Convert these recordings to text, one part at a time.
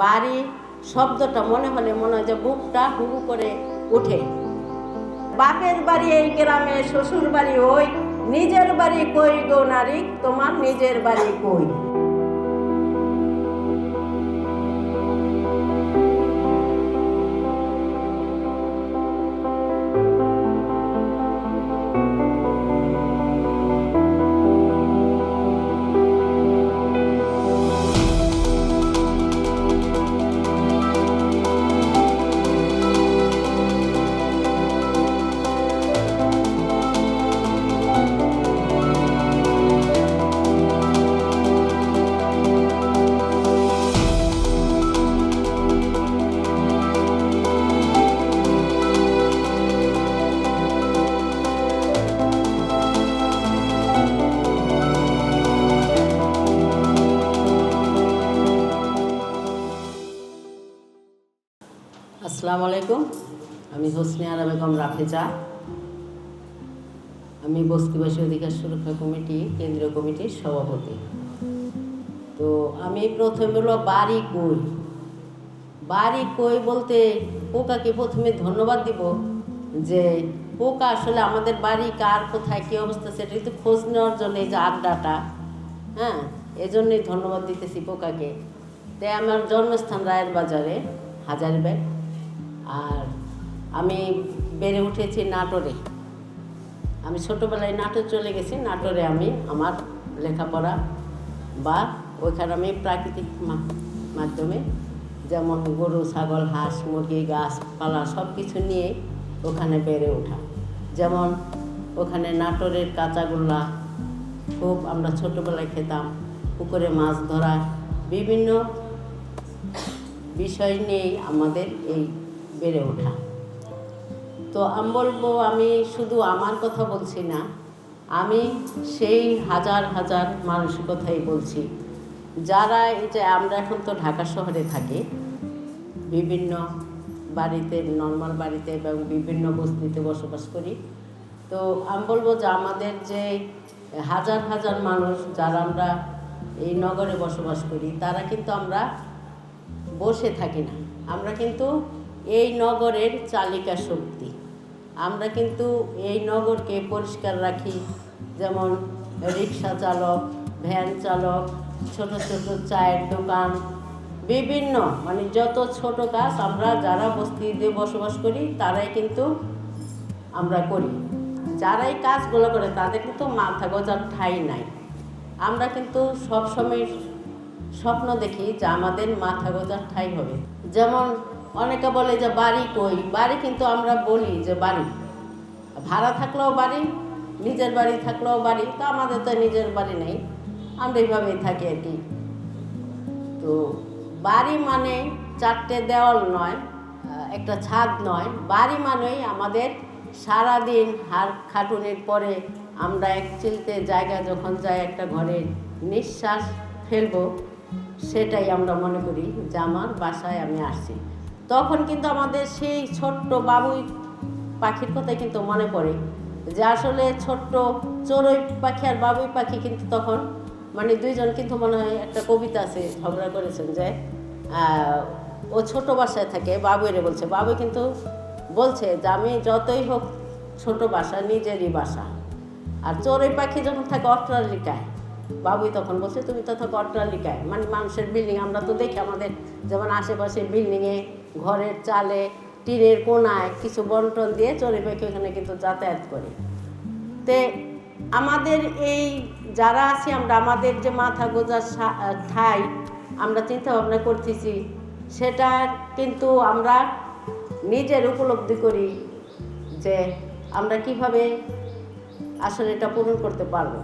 বাড়ি শব্দটা মনে হলে মনে হয় যে বুকটা হুহু করে ওঠে। বাপের বাড়ি এই গ্রামে, শ্বশুর বাড়ি ওই, নিজের বাড়ি কই গো নারী, তোমার নিজের বাড়ি কই। আসসালামু আলাইকুম, আমি হোসনে আরা বেগম রাফেজা। আমি বস্তিবাসী অধিকার সুরক্ষা কমিটি কেন্দ্রীয় কমিটির সভাপতি। তো আমি প্রথমে বলবো বাড়ি কই। বাড়ি কই বলতে পোকাকে প্রথমে ধন্যবাদ দিব যে পোকা আসলে আমাদের বাড়ি কার কোথায় কী অবস্থা সেটা কিন্তু খোঁজ নেওয়ার জন্য এই যে আড্ডাটা, এজন্যই ধন্যবাদ দিতেছি পোকাকে। তাই আমার জন্মস্থান রায়ের বাজারে হাজারীবাগ, আর আমি বেড়ে উঠেছি নাটোরে। আমি ছোটোবেলায় নাটোর চলে গেছি। নাটোরে আমি আমার লেখাপড়া বা ওইখানে আমি প্রাকৃতিক মাধ্যমে যেমন গরু, ছাগল, হাঁস, মুরগি, গাছপালা সব কিছু নিয়ে ওখানে বেড়ে ওঠা। যেমন ওখানে নাটোরের কাঁচাগোল্লা খুব আমরা ছোটোবেলায় খেতাম, পুকুরে মাছ ধরা, বিভিন্ন বিষয় নিয়েই আমাদের এই বেড়ে ওঠা। তো আমি বলবো, আমি শুধু আমার কথা বলছি না, আমি সেই হাজার হাজার মানুষের কথাই বলছি যারা এই যে আমরা এখন তো ঢাকা শহরে থাকি, বিভিন্ন বাড়িতে, নর্মাল বাড়িতে এবং বিভিন্ন বস্তিতে বসবাস করি। তো আমি বলবো যে আমাদের যে হাজার হাজার মানুষ যারা আমরা এই নগরে বসবাস করি, তারা কিন্তু আমরা বসে থাকি না। আমরা কিন্তু এই নগরের চালিকা শক্তি। আমরা কিন্তু এই নগরকে পরিষ্কার রাখি। যেমন রিক্সা চালক, ভ্যান চালক, ছোট ছোট চায়ের দোকান, বিভিন্ন যত ছোট কাজ আমরা যারা বস্তিতে বসবাস করি তারাই কিন্তু আমরা করি। যারা এই কাজগুলো করে তাদের কিন্তু মাথা গোঁজার ঠাঁই নাই। আমরা কিন্তু সবসময় স্বপ্ন দেখি যে আমাদের মাথা গোঁজার ঠাঁই হবে। যেমন অনেকে বলে যে বাড়ি কই। বাড়ি কিন্তু আমরা বলি যে বাড়ি, ভাড়া থাকলেও বাড়ি, নিজের বাড়ি থাকলেও বাড়ি। তো আমাদের তো নিজের বাড়ি নেই, আমরা এইভাবেই থাকি আর কি। তো বাড়ি মানে চারটে দেওয়াল নয়, একটা ছাদ নয়। বাড়ি মানেই আমাদের সারাদিন হাড় খাটুনির পরে আমরা এক চিলতে জায়গা যখন যাই, একটা ঘরে নিঃশ্বাস ফেলবো, সেটাই আমরা মনে করি যে আমার বাসায় আমি আসছি। তখন কিন্তু আমাদের সেই ছোট্ট বাবুই পাখির কথাই কিন্তু মনে পড়ে যে আসলে ছোট্ট চড়ুই পাখি আর বাবুই পাখি কিন্তু তখন দুইজন কিন্তু মনে হয় একটা কবিতা আছে, ঝগড়া করেছেন যে ও ছোট বাসায় থাকে, বাবুইরে বলছে। বাবুই কিন্তু বলছে যে আমি যতই হোক ছোট বাসা, নিজেরই বাসা। আর চড়ুই পাখি যখন থাকে অট্টালিকায়, বাবুই তখন বলছে তুমি তো থাকো অট্টালিকায়, মানুষের বিল্ডিং। আমরা তো দেখি আমাদের যেমন আশেপাশে বিল্ডিংয়ে, ঘরের চালে, টিনের কোনায় কিছু বন্টন দিয়ে চড়ুই পাখি ওখানে কিন্তু যাতায়াত করে। তে আমাদের এই যারা আছি আমরা, আমাদের যে মাথা গোঁজার ঠাঁই আমরা চিন্তা ভাবনা করতেছি, সেটা কিন্তু আমরা নিজের উপলব্ধি করি যে আমরা কিভাবে আসলে এটা পূরণ করতে পারবো।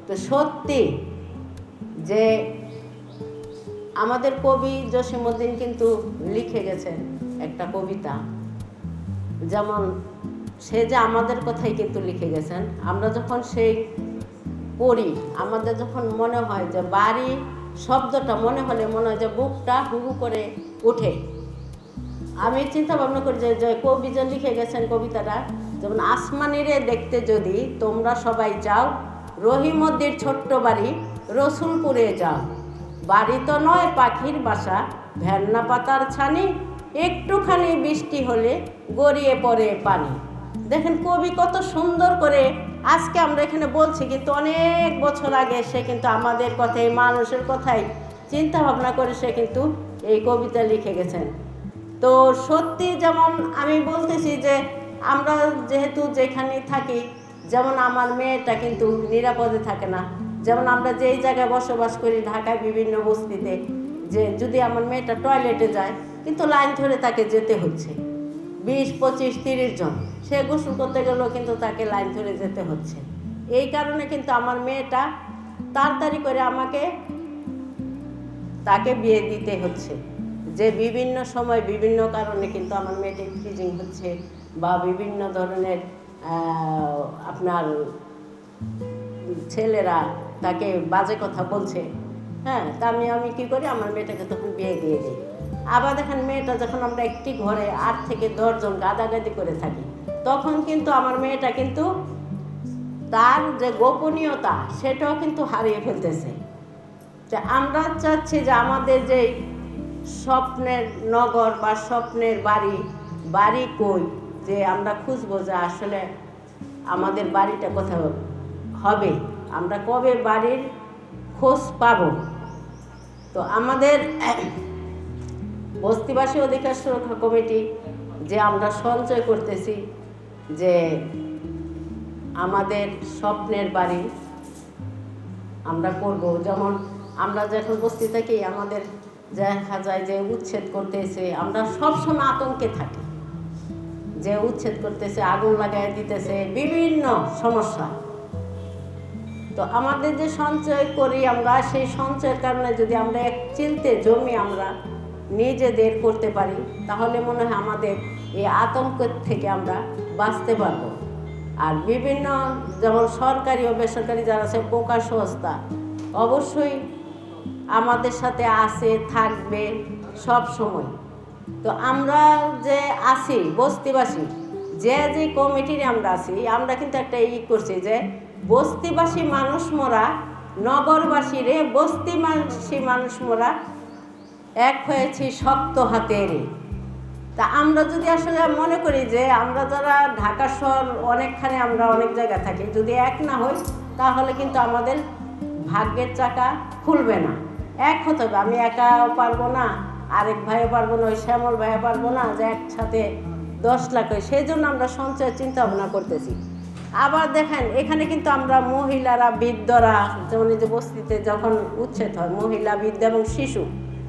তো সত্যি যে আমাদের কবি জসিমউদ্দিন কিন্তু লিখে গেছেন একটা কবিতা, যেমন সে যে আমাদের কথাই কিন্তু লিখে গেছেন। আমরা যখন সেই পড়ি, আমাদের যখন মনে হয় যে বাড়ি শব্দটা মনে হলে মনে হয় যে বুকটা হুহু করে ওঠে। আমি চিন্তা ভাবনা করি যে কবি যে লিখে গেছেন কবিতাটা, যেমন আসমানিরে দেখতে যদি তোমরা সবাই যাও, রহিমদ্দির ছোট্ট বাড়ি রসুলপুরে যাও। বাড়ি তো নয় পাখির বাসা, ভেন্না পাতার ছানি, একটুখানি বৃষ্টি হলে গড়িয়ে পড়ে পানি। দেখেন কবি কত সুন্দর করে, আজকে আমরা এখানে বলছি কিন্তু অনেক বছর আগে সে কিন্তু আমাদের কথাই, মানুষের কথাই চিন্তা ভাবনা করে সে কিন্তু এই কবিতা লিখে গেছেন। তো সত্যি যেমন আমি বলতেছি যে আমরা যেহেতু যেখানে থাকি, যেমন আমার মেয়েটা কিন্তু নিরাপদে থাকে না। যেমন আমরা যেই জায়গায় বসবাস করি ঢাকায় বিভিন্ন বস্তিতে, যে যদি আমার মেয়েটা টয়লেটে যায় কিন্তু লাইন ধরে তাকে যেতে হচ্ছে, 20, 25, 30 জন, সে গোসল করতে গেলেও কিন্তু তাকে লাইন ধরে যেতে হচ্ছে। এই কারণে কিন্তু আমার মেয়েটা তাড়াতাড়ি করে তাকে বিয়ে দিতে হচ্ছে, যে বিভিন্ন সময় বিভিন্ন কারণে কিন্তু আমার মেয়েটা ফ্রিজিং হচ্ছে বা বিভিন্ন ধরনের আপনার ছেলেরা তাকে বাজে কথা বলছে। হ্যাঁ, তা আমি কী করি, আমার মেয়েটাকে তখন বিয়ে দিয়ে দিই। আবার দেখেন মেয়েটা যখন আমরা একটি ঘরে 8 থেকে 10 জন গাদাগাদি করে থাকি, তখন কিন্তু আমার মেয়েটা কিন্তু তার যে গোপনীয়তা সেটাও কিন্তু হারিয়ে ফেলতেছে। যে আমরা চাচ্ছি যে আমাদের যে স্বপ্নের নগর বা স্বপ্নের বাড়ি কই, যে আমরা খুঁজবো যে আসলে আমাদের বাড়িটা কোথাও হবে, আমরা কবে বাড়ির খোঁজ পাব। তো আমাদের বস্তিবাসী অধিকার সুরক্ষা কমিটি যে আমরা সঞ্চয় করতেছি যে আমাদের স্বপ্নের বাড়ি আমরা করব। যেমন আমরা যখন বস্তি থাকি আমাদের দেখা যায় যে উচ্ছেদ করতেছে, আমরা সবসময় আতঙ্কে থাকি যে উচ্ছেদ করতেছে, আগুন লাগাই দিতেছে, বিভিন্ন সমস্যা। তো আমাদের যে সঞ্চয় করি আমরা, সেই সঞ্চয়ের কারণে যদি আমরা এক চিলতে জমি আমরা নিজেদের করতে পারি, তাহলে মনে হয় আমাদের এই আতঙ্ক থেকে আমরা বাঁচতে পারবো। আর বিভিন্ন যেমন সরকারি ও বেসরকারি যারা আছে, প্রকাশ সংস্থা অবশ্যই আমাদের সাথে আছে, থাকবে সব সময়। তো আমরা যে আছি বস্তিবাসী, যে কমিটির আমরা আছি, আমরা কিন্তু একটা করছি যে বস্তিবাসী মানুষ মোরা, নগরবাসী রে বস্তিবাসী মানুষ মোরা, এক হয়েছি শক্ত হাতের। তা আমরা যদি আসলে মনে করি যে আমরা যারা ঢাকা শহর অনেকখানে আমরা অনেক জায়গায় থাকি, যদি এক না হই তাহলে কিন্তু আমাদের ভাগ্যের চাকা খুলবে না। এক হতে হবে, আমি একাও পারবো না, আরেক ভাইও পারবো না, ওই শ্যামল ভাইও পারবো না যে একসাথে 10 লাখ হয়। সেই জন্য আমরা সঞ্চয়ের চিন্তা ভাবনা করতেছি। আবার দেখেন এখানে কিন্তু আমরা মহিলারা, বৃদ্ধরা, যেমন এই যে বস্তিতে যখন উচ্ছেদ হয়, মহিলা, বৃদ্ধ এবং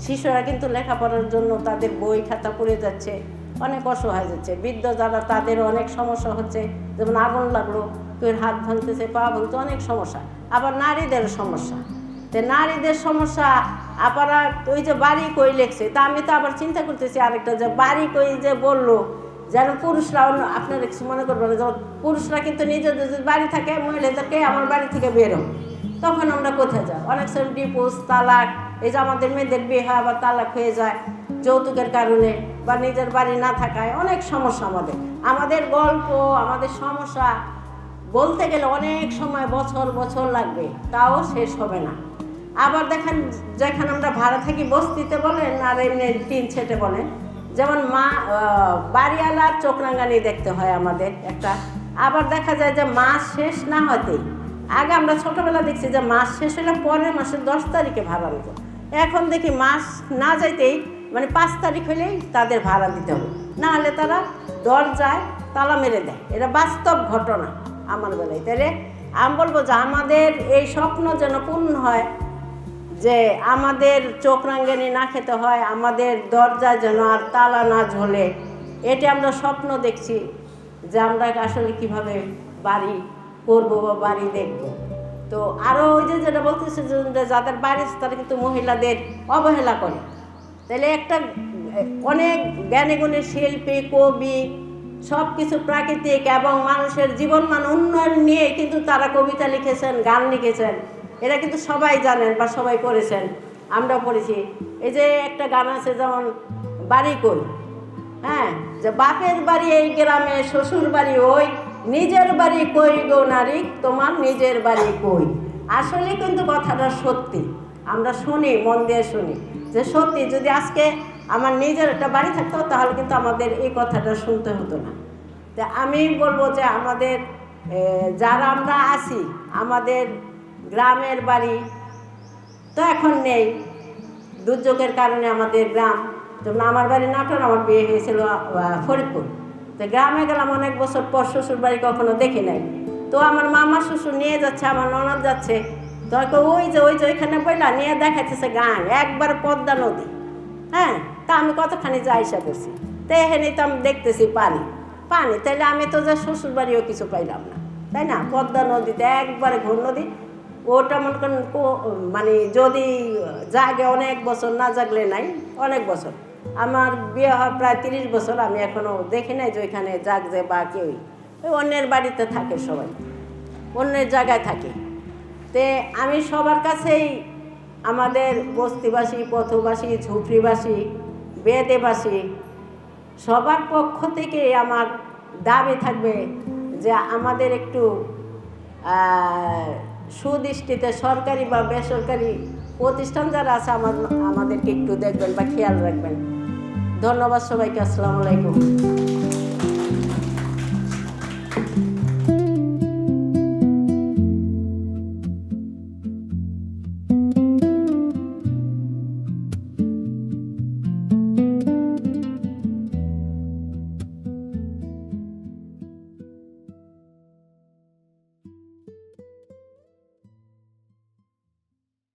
শিশুরা কিন্তু লেখাপড়ার জন্য তাদের বই খাতা পড়ে যাচ্ছে, অনেক অসহায় যাচ্ছে। বৃদ্ধ যারা তাদের অনেক সমস্যা হচ্ছে, যেমন আগুন লাগলো, কেউ হাত ভাঙতেছে, পা ভাঙতে, অনেক সমস্যা। আবার নারীদের সমস্যা, তো নারীদের সমস্যা আপারা ওই যে বাড়ি কই লেখছে, তা আমি তো আবার চিন্তা করতেছি আরেকটা, যে বাড়ি কই যে বললো, যেন পুরুষরা, আপনারা কিছু মনে করবেন, যেমন পুরুষরা কিন্তু নিজেদের যদি বাড়ি থাকে, মহিলাদেরকে আমার বাড়ি থেকে বেরো, তখন আমরা কোথায় যাই? অনেক সময় ডিভোর্স, তালাক, এই যে আমাদের মেয়েদের বিয়ে হয় আবার তালাক হয়ে যায় যৌতুকের কারণে, বা নিজের বাড়ি না থাকায়, অনেক সমস্যা। আমাদের গল্প, আমাদের সমস্যা বলতে গেলে অনেক সময় বছর লাগবে, তাও শেষ হবে না। আবার দেখেন যেখানে আমরা ভাড়া থাকি, বস্তিতে বলেন আর এমনি টিন ছেটে বলেন, যেমন বাড়িওয়ালার চোখ রাঙানি দেখতে হয় আমাদের একটা। আবার দেখা যায় যে মাস শেষ না হতেই, আগে আমরা ছোটোবেলা দেখছি যে মাস শেষ হলে পরের মাসের 10 তারিখে ভাড়া নিত, এখন দেখি মাস না যাইতেই, মানে 5 তারিখ হলেই তাদের ভাড়া দিতে হবে, না হলে তারা দরজায় তালা মেরে দেয়। এটা বাস্তব ঘটনা আমার বেলায়। তাহলে আমি বলবো যে আমাদের এই স্বপ্ন যেন পূর্ণ হয়, যে আমাদের চোখ রাঙানি না খেতে হয়, আমাদের দরজায় যেন আর তালা না ঝোলে। এটা আমরা স্বপ্ন দেখছি যে আমরা আসলে কিভাবে বাড়ি করবো বা বাড়ি দেখবো। তো আরও ওই যে যেটা বলতেছে যে যাদের বাড়ি তারা কিন্তু মহিলাদের অবহেলা করে। তাহলে একটা অনেক জ্ঞানী গুণী শিল্পী, কবি, সব কিছু প্রাকৃতিক এবং মানুষের জীবনমান উন্নয়ন নিয়ে কিন্তু তারা কবিতা লিখেছেন, গান লিখেছেন। এটা কিন্তু সবাই জানেন বা সবাই পড়েছেন, আমরাও পড়েছি। এই যে একটা গান আছে যেমন বাড়ি কই, হ্যাঁ, যে বাপের বাড়ি এই গ্রামে, শ্বশুর বাড়ি ওই, নিজের বাড়ি কই গো নারী, তোমার নিজের বাড়ি কই। আসলে কিন্তু কথাটা সত্যি, আমরা শুনি, মন দিয়ে শুনি যে সত্যি যদি আজকে আমার নিজের একটা বাড়ি থাকতো তাহলে কিন্তু আমাদের এই কথাটা শুনতে হতো না। তো আমি বলবো যে আমাদের যারা আমরা আছি, আমাদের গ্রামের বাড়ি তো এখন নেই, দুর্যোগের কারণে আমাদের গ্রাম, যেমন আমার বাড়ি নাটোর, আমার বিয়ে হয়েছিল ফরিদপুর। তো গ্রামে গেলাম অনেক বছর পর, শ্বশুর বাড়ি কখনো দেখি নাই। তো আমার মামা শ্বশুর নিয়ে যাচ্ছে, আমার ননদ যাচ্ছে, তো ওই যে ওইখানে বইলা নিয়ে দেখাচ্ছে গান একবার পদ্মা নদী। হ্যাঁ, তা আমি কতখানি যা আইসা করছি, তো এখানে তো আমি দেখতেছি পানি পানি, তাইলে আমি তো যা শ্বশুর বাড়িও কিছু পাইলাম না, তাই না? পদ্মা নদীতে একবারে ঘোর নদী, ওটা মনে করেন মানে যদি জাগে অনেক বছর, না জাগলে নাই অনেক বছর। আমার বিয়ে হওয়া প্রায় 30 বছর, আমি এখনও দেখি নাই যে ওইখানে জাগছে বা কেউই। ওই অন্যের বাড়িতে থাকে, সবাই অন্যের জায়গায় থাকে। তে আমি সবার কাছেই, আমাদের বস্তিবাসী, পথবাসী, ঝুপড়িবাসী, বেদেবাসী, সবার পক্ষ থেকে আমার দাবি থাকবে যে আমাদের একটু সুদৃষ্টিতে সরকারি বা বেসরকারি প্রতিষ্ঠান যারা আছে আমাদেরকে একটু দেখবেন বা খেয়াল রাখবেন। ধন্যবাদ সবাইকে। আসসালামু আলাইকুম।